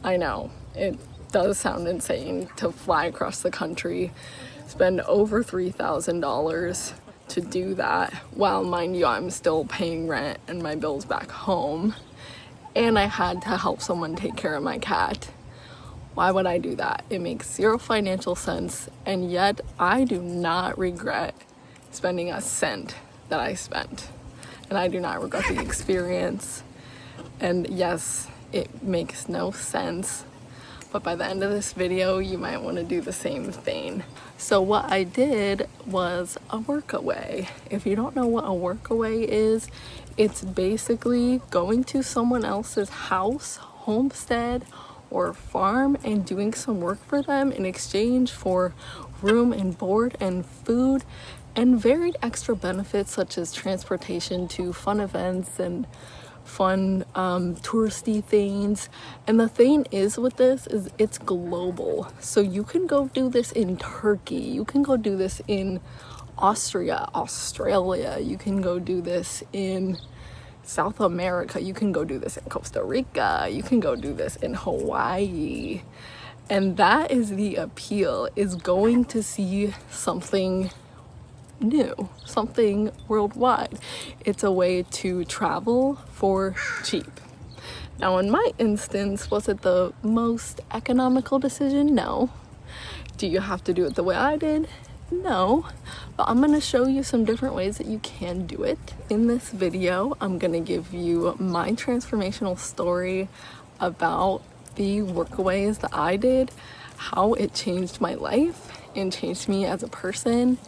I know, it does sound insane to fly across the country, spend over $3,000 to do that, while mind you I'm still paying rent and my bills back home, and I had to help someone take care of my cat. Why would I do that? It makes zero financial sense, and yet I do not regret spending a cent that I spent, and I do not regret the experience. And yes, it makes no sense, but by the end of this video you might want to do the same thing. So what I did was a Workaway. If you don't know what a Workaway is, it's basically going to someone else's house, homestead, or farm and doing some work for them in exchange for room and board and food and varied extra benefits such as transportation to fun events and fun touristy things. And the thing is with this is it's global, so you can go do this in Turkey, you can go do this in Austria, Australia, you can go do this in South America, you can go do this in Costa Rica, you can go do this in Hawaii. And that is the appeal, is going to see something new, something worldwide. It's a way to travel for cheap. Now in my instance, was it the most economical decision? No. Do you have to do it the way I did? No. But I'm going to show you some different ways that you can do it. In this video, I'm going to give you my transformational story about the workaways that I did, how it changed my life and changed me as a person.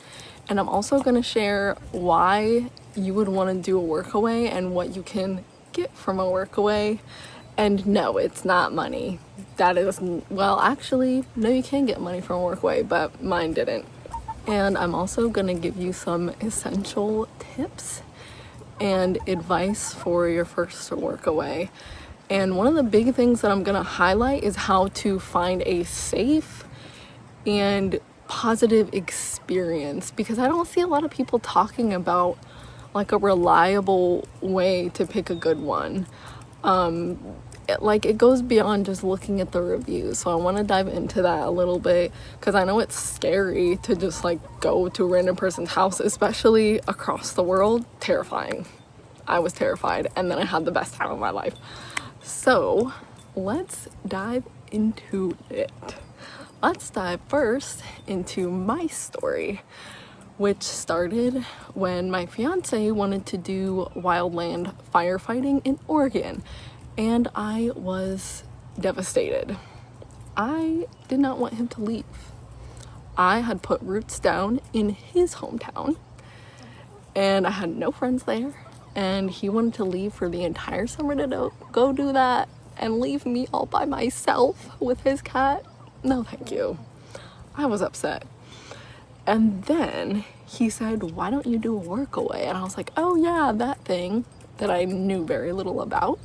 And I'm also going to share why you would want to do a workaway and what you can get from a workaway. And no, it's not money. That is, well, actually, no, you can get money from a workaway, but mine didn't. And I'm also going to give you some essential tips and advice for your first workaway. And one of the big things that I'm going to highlight is how to find a safe and positive experience, because I don't see a lot of people talking about like a reliable way to pick a good one. It goes beyond just looking at the reviews, so I want to dive into that a little bit, because I know it's scary to just like go to a random person's house, especially across the world. Terrifying. I was terrified, and then I had the best time of my life. So let's dive into it. Let's dive first into my story, which started when my fiance wanted to do wildland firefighting in Oregon, and I was devastated. I did not want him to leave. I had put roots down in his hometown, and I had no friends there, and he wanted to leave for the entire summer to go do that and leave me all by myself with his cat. No, thank you. I was upset. And then he said, why don't you do a workaway? And I was like, oh yeah, that thing that I knew very little about.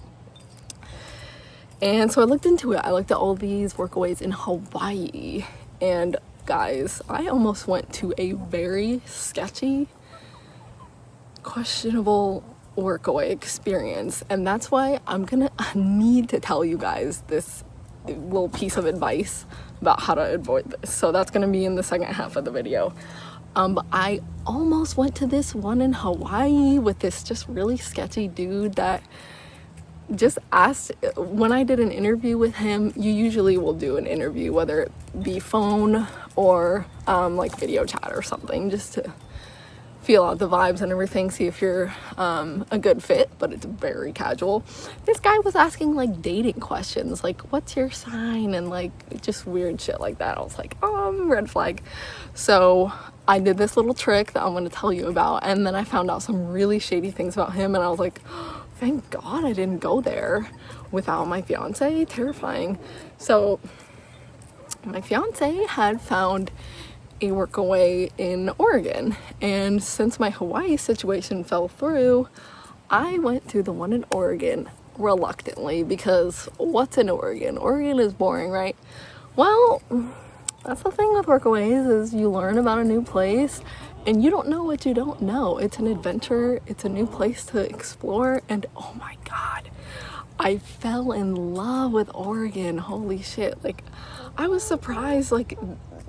And so I looked into it. I looked at all these workaways in Hawaii. And guys, I almost went to a very sketchy, questionable workaway experience. And that's why I need to tell you guys this little piece of advice about how to avoid this. So that's going to be in the second half of the video. But I almost went to this one in Hawaii with this just really sketchy dude that just asked. When I did an interview with him, you usually will do an interview, whether it be phone or like video chat or something, just to feel out the vibes and everything, see if you're a good fit, but it's very casual. This guy was asking like dating questions, like what's your sign, and like just weird shit like that. I was like, red flag. So I did this little trick that I'm going to tell you about, and then I found out some really shady things about him, and I was like, thank God I didn't go there without my fiance. Terrifying. So my fiance had found a workaway in Oregon, and since my Hawaii situation fell through, I went to the one in Oregon reluctantly, because what's in Oregon? Oregon is boring, right? Well, that's the thing with workaways, is you learn about a new place and you don't know what you don't know. It's an adventure, it's a new place to explore, and oh my God, I fell in love with Oregon. Holy shit. Like, I was surprised, like,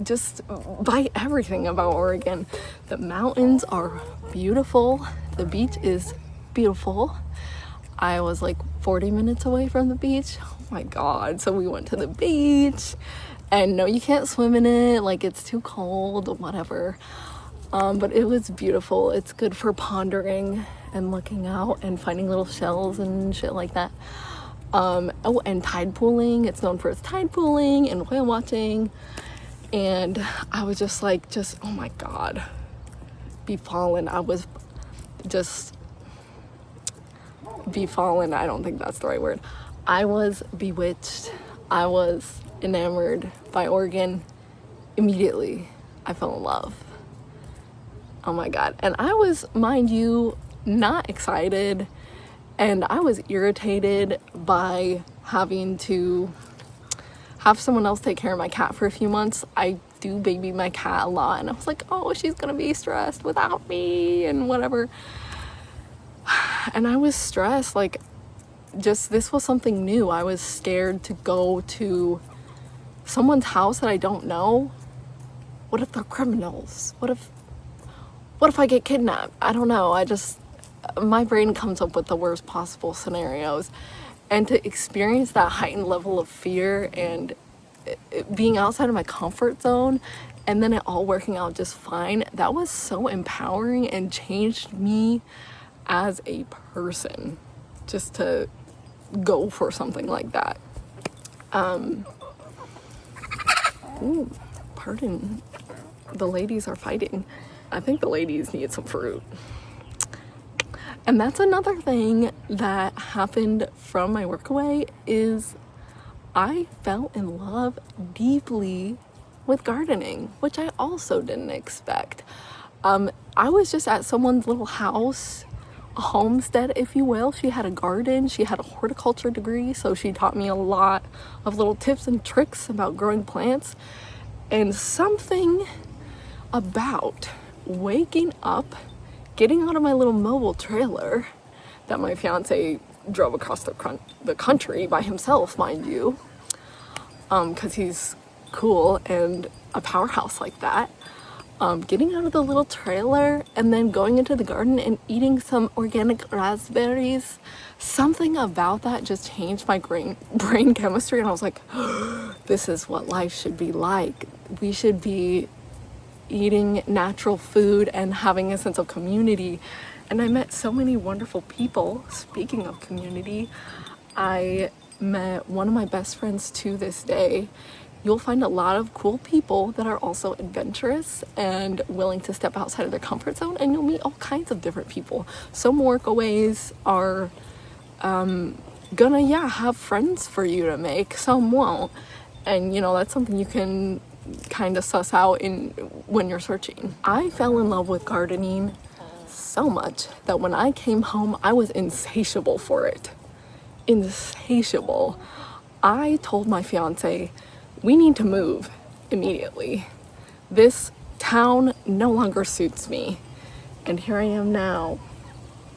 just by everything about Oregon. The mountains are beautiful. The beach is beautiful. I was like 40 minutes away from the beach. Oh my God. So we went to the beach, and no, you can't swim in it. Like, it's too cold, whatever. But it was beautiful. It's good for pondering and looking out and finding little shells and shit like that. Oh, and tide pooling. It's known for its tide pooling and whale watching. And I was just like, oh my God, befallen. I was just befallen. I don't think that's the right word. I was bewitched. I was enamored by Oregon. Immediately, I fell in love. Oh my God. And I was, mind you, not excited, and I was irritated by having to have someone else take care of my cat for a few months. I do baby my cat a lot, and I was like, oh, she's gonna be stressed without me and whatever. And I was stressed, like, just, this was something new. I was scared to go to someone's house that I don't know. What if they're criminals? What if I get kidnapped? I don't know. My brain comes up with the worst possible scenarios. And to experience that heightened level of fear and being outside of my comfort zone, and then it all working out just fine, that was so empowering and changed me as a person, just to go for something like that. Ooh, pardon. The ladies are fighting. I think the ladies need some fruit. And that's another thing that happened from my Workaway, is I fell in love deeply with gardening, which I also didn't expect. I was just at someone's little house, a homestead, if you will. She had a garden. She had a horticulture degree, so she taught me a lot of little tips and tricks about growing plants. And something about waking up, getting out of my little mobile trailer that my fiance drove across the country by himself, mind you, because he's cool and a powerhouse like that. Getting out of the little trailer and then going into the garden and eating some organic raspberries, something about that just changed my brain chemistry, and I was like, this is what life should be like. We should be eating natural food and having a sense of community. And I met so many wonderful people. Speaking of community, I met one of my best friends to this day. You'll find a lot of cool people that are also adventurous and willing to step outside of their comfort zone, and you'll meet all kinds of different people. Some workaways are gonna have friends for you to make, some won't, and that's something you can kind of suss out when you're searching. I fell in love with gardening so much that when I came home, I was insatiable for it. Insatiable. I told my fiance, we need to move immediately. This town no longer suits me. And here I am now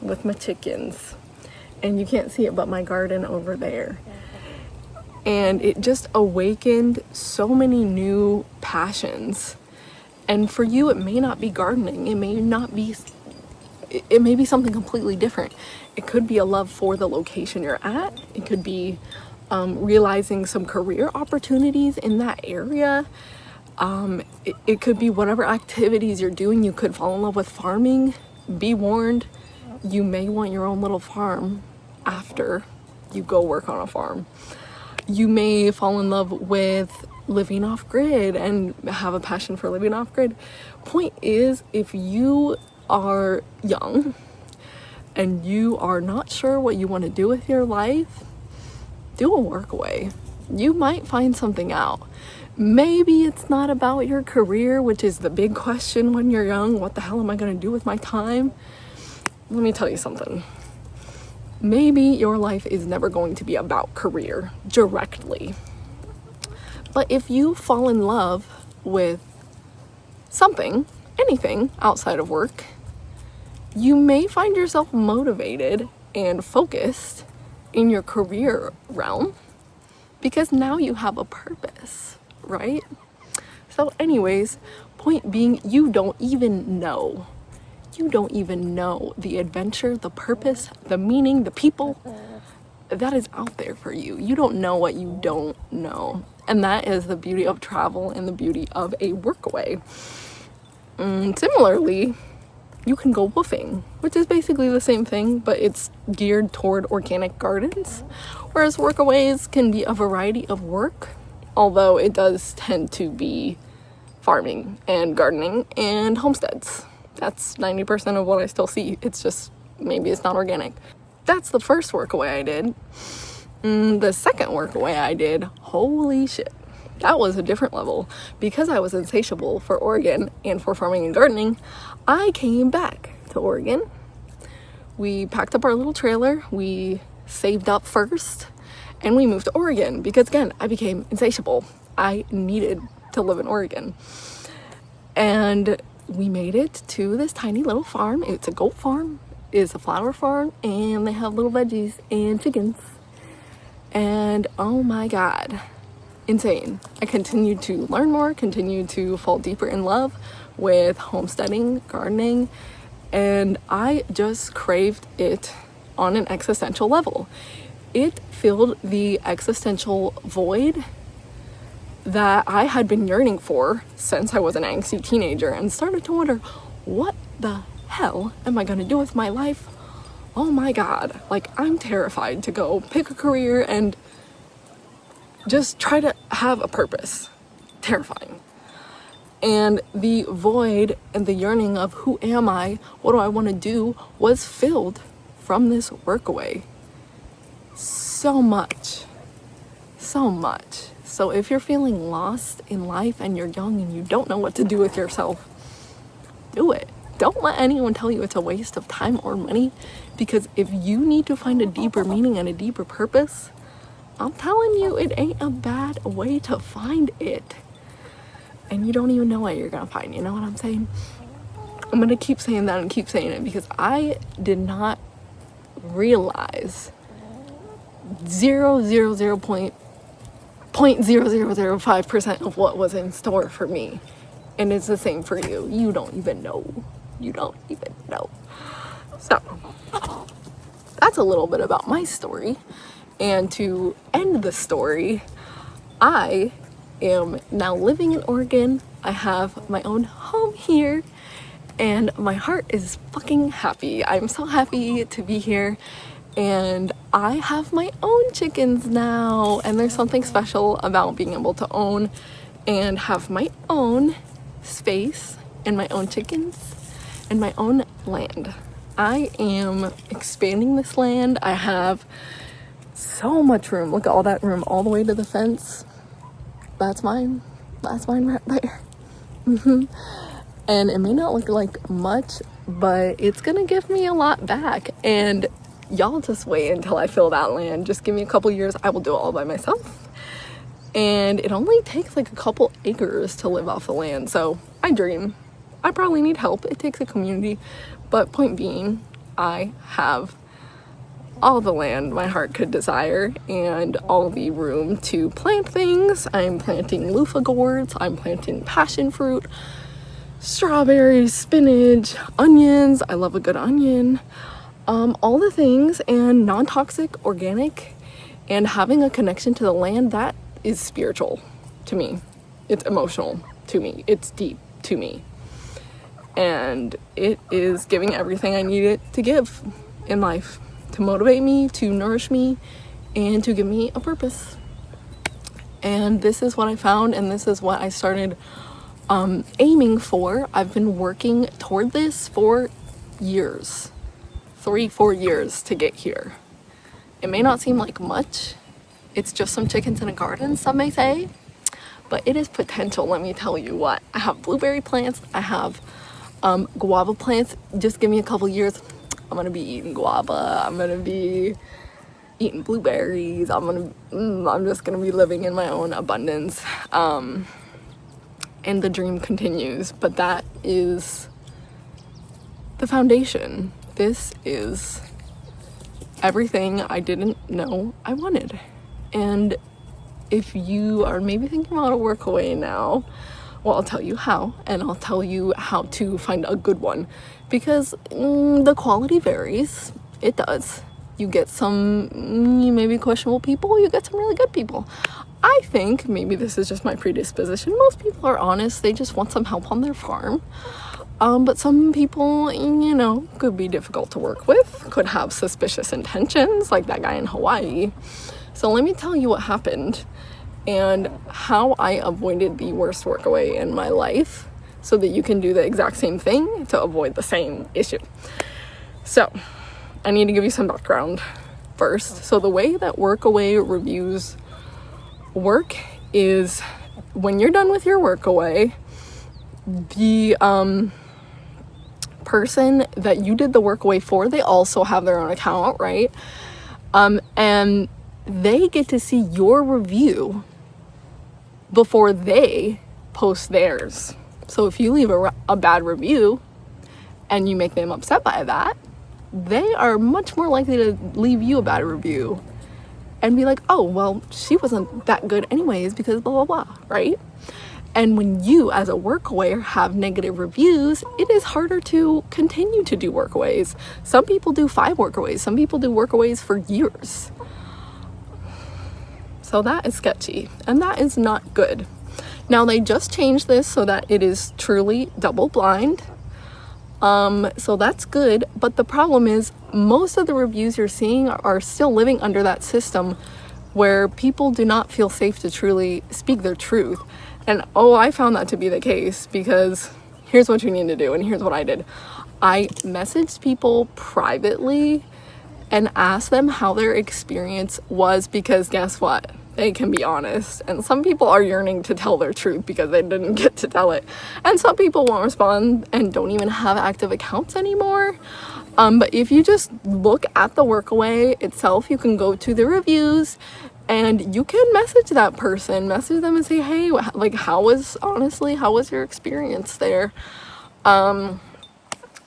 with my chickens. And you can't see it, but my garden over there. And it just awakened so many new passions. And for you, it may not be gardening. It may be something completely different. It could be a love for the location you're at. It could be realizing some career opportunities in that area. It could be whatever activities you're doing. You could fall in love with farming. Be warned, you may want your own little farm after you go work on a farm. You may fall in love with living off grid and have a passion for living off grid. Point is, if you are young and you are not sure what you want to do with your life, do a Workaway. You might find something out. Maybe it's not about your career, which is the big question when you're young. What the hell am I going to do with my time? Let me tell you something. Maybe your life is never going to be about career directly. But if you fall in love with something, anything outside of work, you may find yourself motivated and focused in your career realm because now you have a purpose, right? So anyways, point being, you don't even know the adventure, the purpose, the meaning, the people that is out there for you. You don't know what you don't know. And that is the beauty of travel and the beauty of a workaway. Similarly, you can go woofing, which is basically the same thing, but it's geared toward organic gardens. Whereas workaways can be a variety of work, although it does tend to be farming and gardening and homesteads. That's 90% of what I still see. It's just, maybe it's not organic. That's the first workaway I did. The second workaway I did, holy shit, that was a different level. Because I was insatiable for Oregon and for farming and gardening, I came back to Oregon. We packed up our little trailer, we saved up first, and we moved to Oregon because, again, I became insatiable. I needed to live in Oregon. And we made it to this tiny little farm. It's a goat farm, it's a flower farm, and they have little veggies and chickens. And oh my God, insane. I continued to learn more, continued to fall deeper in love with homesteading, gardening, and I just craved it on an existential level. It filled the existential void that I had been yearning for since I was an angsty teenager, and started to wonder, what the hell am I gonna do with my life? Oh my God, like, I'm terrified to go pick a career and just try to have a purpose. Terrifying. And the void and the yearning of who am I, what do I want to do, was filled from this workaway. So much. So if you're feeling lost in life and you're young and you don't know what to do with yourself, do it. Don't let anyone tell you it's a waste of time or money, because if you need to find a deeper meaning and a deeper purpose, I'm telling you, it ain't a bad way to find it. And you don't even know what you're gonna find, you know what I'm saying? I'm gonna keep saying that and keep saying it because I did not realize 0.0005% of what was in store for me. And it's the same for you. You don't even know. So, that's a little bit about my story. And to end the story, I am now living in Oregon. I have my own home here, and my heart is fucking happy. I'm so happy to be here, and I have my own chickens now, and there's something special about being able to own and have my own space and my own chickens and my own land. I am expanding this land. I have so much room. Look at all that room all the way to the fence. That's mine right there. And it may not look like much, but it's gonna give me a lot back. And y'all just wait until I fill that land. Just give me a couple years, I will do it all by myself. And it only takes like a couple acres to live off the land. So I dream. I probably need help. It takes a community. But point being, I have all the land my heart could desire and all the room to plant things. I'm planting loofah gourds, I'm planting passion fruit, strawberries, spinach, onions. I love a good onion. All the things, and non-toxic, organic, and having a connection to the land that is spiritual to me. It's emotional to me. It's deep to me. And it is giving everything I need it to give in life. To motivate me, to nourish me, and to give me a purpose. And this is what I found, and this is what I started aiming for. I've been working toward this for years, 3-4 years to get here. It may not seem like much. It's just some chickens in a garden, some may say, but it is potential. Let me tell you what. I have blueberry plants, I have guava plants. Just give me a couple years, I'm gonna be eating guava, I'm gonna be eating blueberries, I'm just gonna be living in my own abundance. And the dream continues, but that is the foundation. This is everything I didn't know I wanted. And if you are maybe thinking about a Workaway now, well, I'll tell you how, and I'll tell you how to find a good one, because the quality varies. It does. You get some maybe questionable people, you get some really good people. I think maybe this is just my predisposition. Most people are honest, they just want some help on their farm. But some people, you know, could be difficult to work with, could have suspicious intentions, like that guy in Hawaii. So let me tell you what happened and how I avoided the worst Workaway in my life, so that you can do the exact same thing to avoid the same issue. So I need to give you some background first. So the way that Workaway reviews work is, when you're done with your Workaway, the person that you did the Workaway for, they also have their own account, right? And they get to see your review before they post theirs. So if you leave a bad review and you make them upset by that, they are much more likely to leave you a bad review and be like, oh, well, she wasn't that good anyways because blah, blah, blah, right? And when you as a Workawayer have negative reviews, it is harder to continue to do Workaways. Some people do 5 Workaways. Some people do Workaways for years. So that is sketchy, and that is not good. Now they just changed this so that it is truly double blind. So that's good, but the problem is most of the reviews you're seeing are still living under that system where people do not feel safe to truly speak their truth. And I found that to be the case, because here's what you need to do, and here's what I did. I messaged people privately and asked them how their experience was, because guess what? They can be honest, and some people are yearning to tell their truth because they didn't get to tell it, and some people won't respond and don't even have active accounts anymore. But if you just look at the Workaway itself, you can go to the reviews and you can message that person, message them and say, hey, like, how was your experience there? And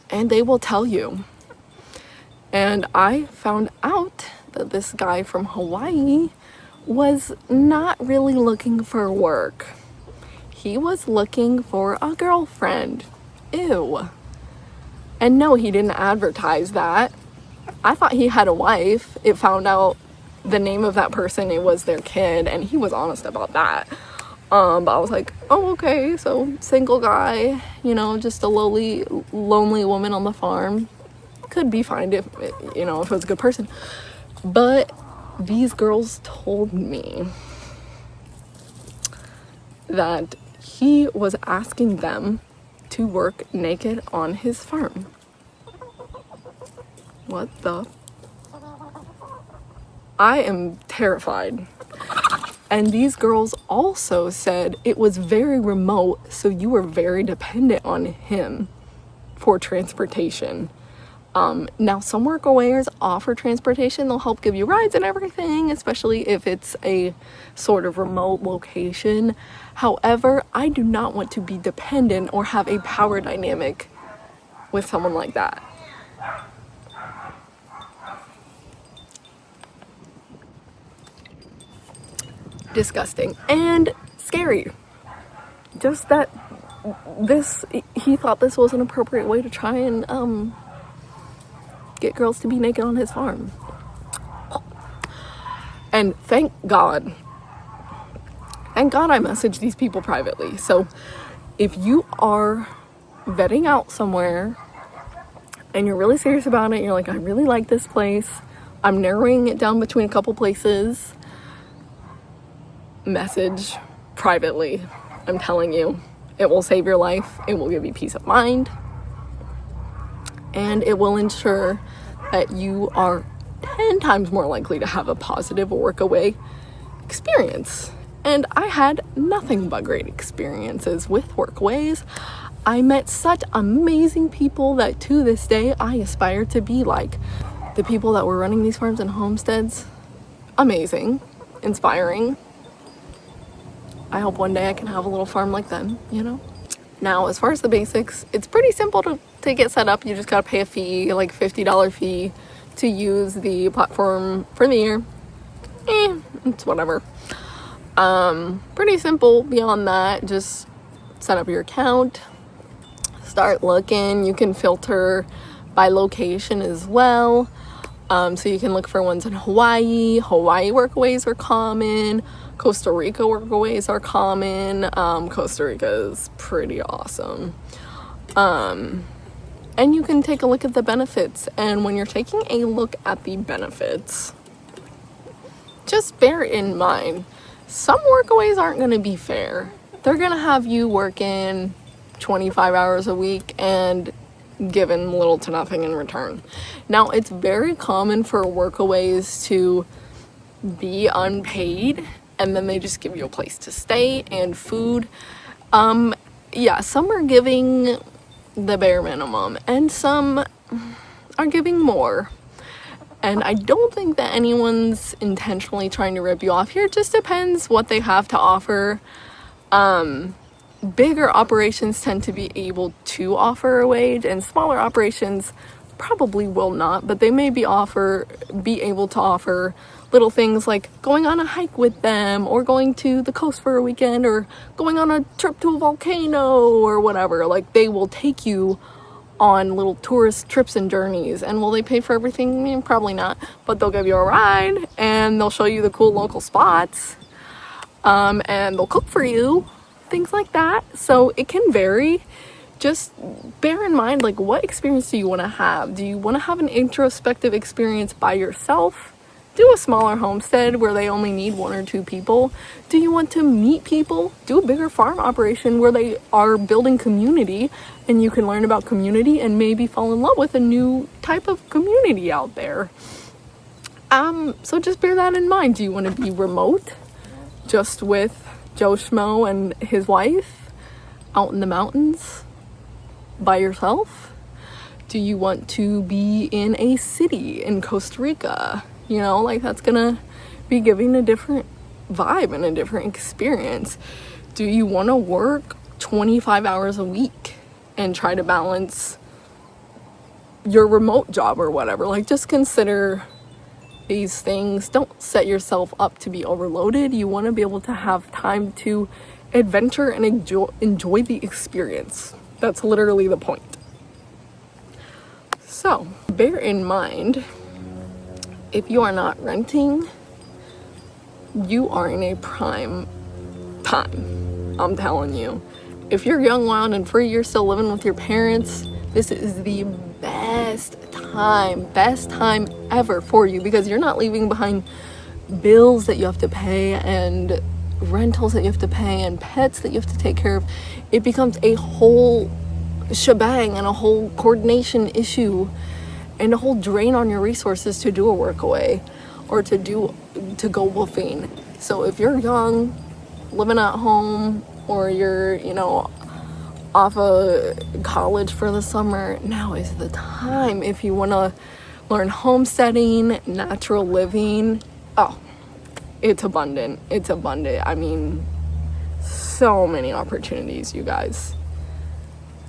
they will tell you. And I found out that this guy from Hawaii was not really looking for work. He was looking for a girlfriend. Ew. And no, he didn't advertise that. I thought he had a wife. It found out the name of that person, it was their kid, and he was honest about that. But I was like, oh, okay, so single guy, you know, just a lonely woman on the farm. Could be fine if it was a good person. But these girls told me that he was asking them to work naked on his farm. What the? I am terrified. And these girls also said it was very remote, so you were very dependent on him for transportation. Now some Workawayers offer transportation. They'll help give you rides and everything, especially if it's a sort of remote location. However, I do not want to be dependent or have a power dynamic with someone like that. Disgusting and scary. Just that he thought this was an appropriate way to try and get girls to be naked on his farm. And thank God I messaged these people privately. So if you are vetting out somewhere and you're really serious about it, you're like, I really like this place, I'm narrowing it down between a couple places, message privately. I'm telling you, it will save your life, it will give you peace of mind, and it will ensure that you are 10 times more likely to have a positive Workaway experience. And I had nothing but great experiences with Workaways. I met such amazing people that to this day I aspire to be like. The people that were running these farms and homesteads, amazing, inspiring. I hope one day I can have a little farm like them, you know? Now, as far as the basics, it's pretty simple to get set up. You just gotta pay a fee, like $50 fee, to use the platform for the year, it's whatever. Pretty simple. Beyond that, just set up your account, start looking. You can filter by location as well. So you can look for ones in Hawaii. Hawaii workaways are common. Costa Rica workaways are common. Costa Rica is pretty awesome. And you can take a look at the benefits. And when you're taking a look at the benefits, just bear in mind, some workaways aren't going to be fair. They're going to have you working 25 hours a week and given little to nothing in return. Now, it's very common for workaways to be unpaid and then they just give you a place to stay and food. Yeah, some are giving the bare minimum and some are giving more. And I don't think that anyone's intentionally trying to rip you off here. It just depends what they have to offer. Bigger operations tend to be able to offer a wage, and smaller operations probably will not, but they may be able to offer little things like going on a hike with them, or going to the coast for a weekend, or going on a trip to a volcano or whatever. Like, they will take you on little tourist trips and journeys. And will they pay for everything? Probably not, but they'll give you a ride and they'll show you the cool local spots, and they'll cook for you, things like that. So it can vary. Just bear in mind, like, what experience do you want to have? Do you want to have an introspective experience by yourself? Do a smaller homestead where they only need 1 or 2 people. Do you want to meet people? Do a bigger farm operation where they are building community and you can learn about community and maybe fall in love with a new type of community out there. So just bear that in mind. Do you want to be remote, just with Joe Schmo and his wife out in the mountains by yourself? Do you want to be in a city in Costa Rica? You know, like, that's gonna be giving a different vibe and a different experience. Do you want to work 25 hours a week and try to balance your remote job or whatever? Like, just consider these things. Don't set yourself up to be overloaded. You want to be able to have time to adventure and enjoy the experience. That's literally the point. So, bear in mind, if you are not renting, you are in a prime time. I'm telling you. If you're young, wild, and free, you're still living with your parents, this is the best time ever for you, because you're not leaving behind bills that you have to pay and rentals that you have to pay and pets that you have to take care of. It becomes a whole shebang and a whole coordination issue and a whole drain on your resources to do a workaway or to go woofing. So if you're young, living at home, or you're, off of college for the summer, now is the time. If you want to learn homesteading, natural living, it's abundant. I mean, so many opportunities, you guys.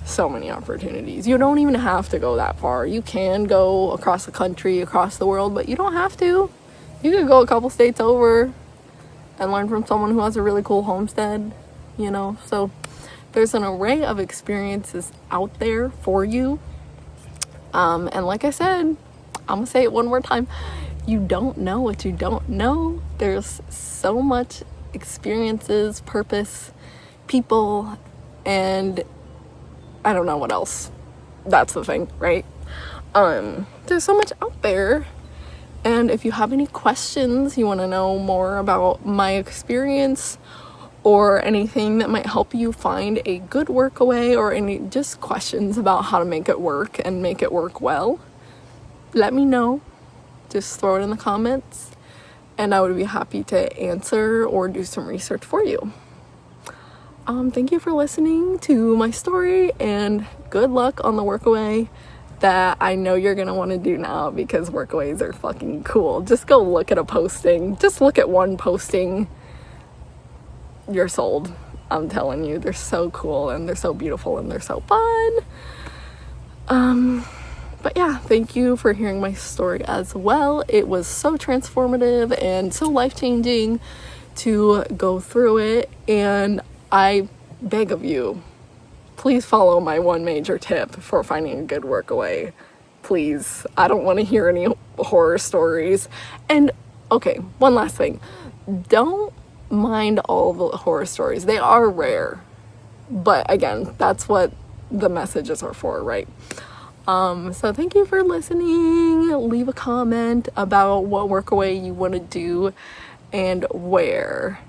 So many opportunities. You don't even have to go that far. You can go across the country, across the world, but you don't have to. You could go a couple states over and learn from someone who has a really cool homestead, So there's an array of experiences out there for you. And like I said, I'm gonna say it one more time. You don't know what you don't know. There's so much experiences, purpose, people, and I don't know what else. That's the thing, right? There's so much out there. And if you have any questions, you want to know more about my experience or anything that might help you find a good workaway, or any just questions about how to make it work and make it work well, let me know. Just throw it in the comments and I would be happy to answer or do some research for you. Thank you for listening to my story, and good luck on the workaway that I know you're gonna want to do now, because workaways are fucking cool. Just go look at a posting. Just look at one posting. You're sold. I'm telling you, they're so cool and they're so beautiful and they're so fun. But yeah, thank you for hearing my story as well. It was so transformative and so life-changing to go through it, and I beg of you, please follow my one major tip for finding a good workaway. Please, I don't want to hear any horror stories. And okay, one last thing, don't mind all the horror stories. They are rare, but again, that's what the messages are for, right? So thank you for listening. Leave a comment about what workaway you want to do and where.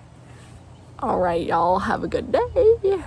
All right, y'all, have a good day.